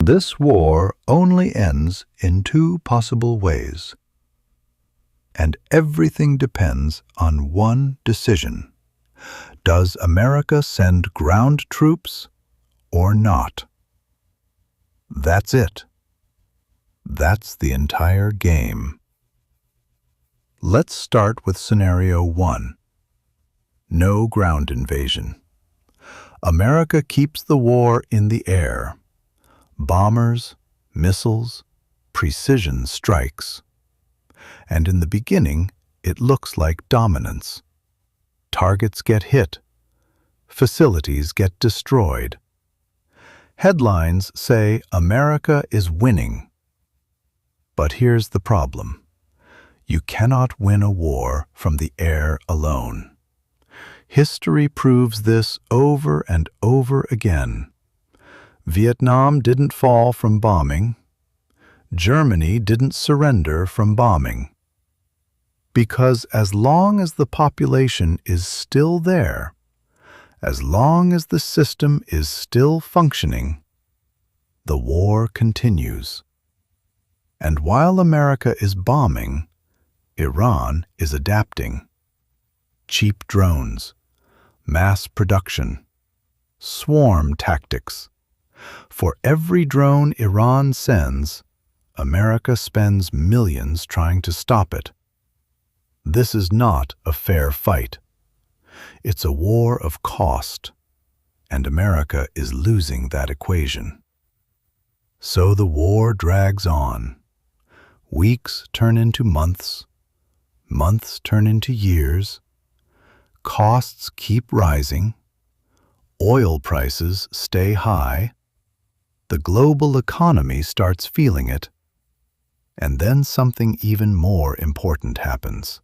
This war only ends in two possible ways, and everything depends on one decision. Does America send ground troops or not? That's it. That's the entire game. Let's start with scenario 1. No ground invasion. America keeps the war in the air. Bombers, missiles, precision strikes. And in the beginning, it looks like dominance. Targets get hit. Facilities get destroyed. Headlines say America is winning. But here's the problem. You cannot win a war from the air alone. History proves this over and over again. Vietnam didn't fall from bombing. Germany didn't surrender from bombing. Because as long as the population is still there, as long as the system is still functioning, the war continues. And while America is bombing, Iran is adapting. Cheap drones, mass production, swarm tactics. For every drone Iran sends, America spends millions trying to stop it. This is not a fair fight. It's a war of cost, and America is losing that equation. So the war drags on. Weeks turn into months. Months turn into years. Costs keep rising. Oil prices stay high. The global economy starts feeling it. And then something even more important happens.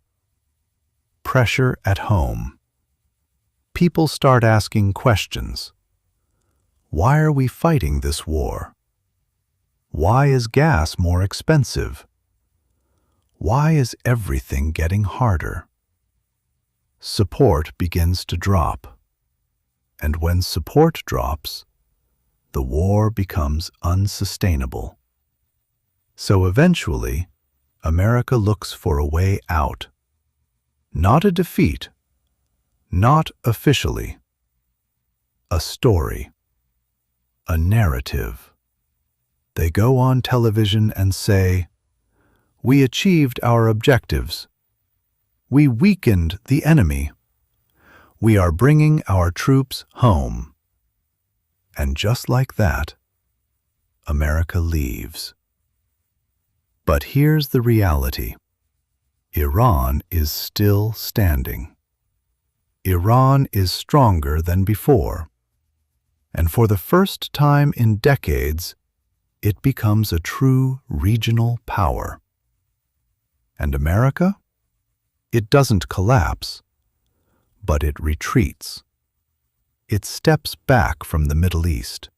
Pressure at home. People start asking questions. Why are we fighting this war? Why is gas more expensive? Why is everything getting harder? Support begins to drop. And when support drops, the war becomes unsustainable. So eventually, America looks for a way out. Not a defeat, not officially. A story, a narrative. They go on television and say, "We achieved our objectives. We weakened the enemy. We are bringing our troops home." And just like that, America leaves. But here's the reality. Iran is still standing. Iran is stronger than before. And for the first time in decades, it becomes a true regional power. And America? It doesn't collapse, but it retreats. It steps back from the Middle East.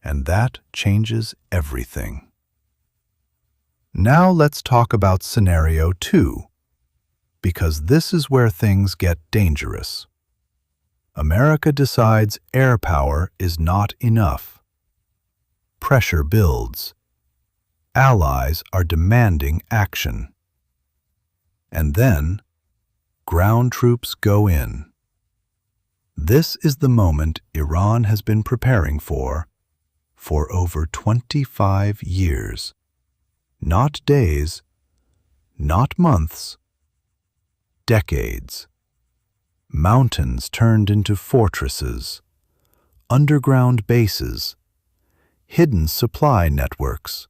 And that changes everything. Now let's talk about scenario 2, because this is where things get dangerous. America decides air power is not enough. Pressure builds. Allies are demanding action. And then, ground troops go in. This is the moment Iran has been preparing for over 25 years. Not days, not months, decades. Mountains turned into fortresses, underground bases, hidden supply networks,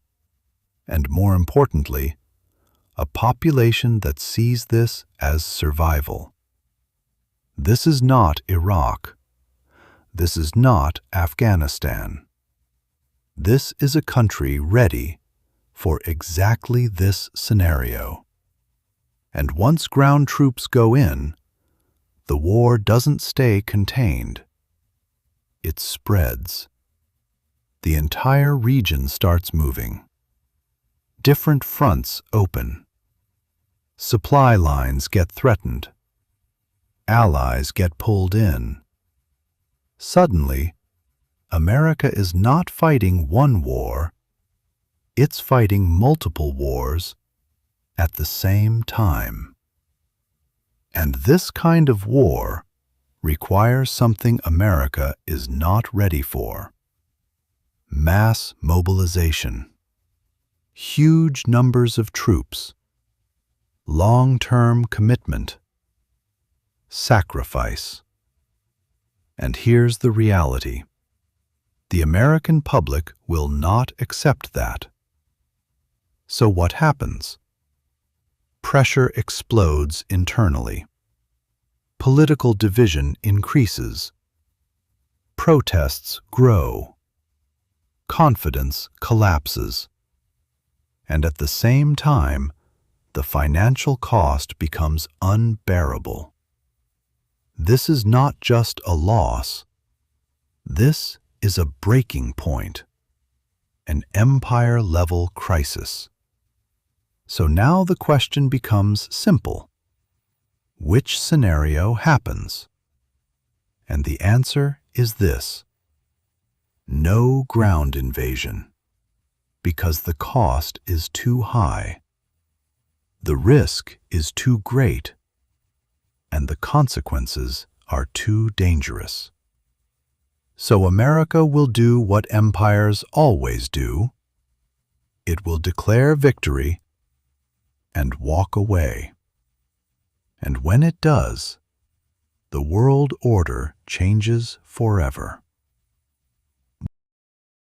and more importantly, a population that sees this as survival. This is not Iraq. This is not Afghanistan. This is a country ready for exactly this scenario. And once ground troops go in, the war doesn't stay contained. It spreads. The entire region starts moving. Different fronts open. Supply lines get threatened. Allies get pulled in. Suddenly, America is not fighting one war, it's fighting multiple wars at the same time. And this kind of war requires something America is not ready for: mass mobilization, huge numbers of troops, long-term commitment, sacrifice. And here's the reality: the American public will not accept that. So what happens? Pressure explodes internally. Political division increases. Protests grow. Confidence collapses. And at the same time, the financial cost becomes unbearable. This is not just a loss. This is a breaking point, an empire-level crisis. So now the question becomes simple: which scenario happens? And the answer is this: no ground invasion, because the cost is too high, the risk is too great, and the consequences are too dangerous. So America will do what empires always do. It will declare victory and walk away. And when it does, the world order changes forever.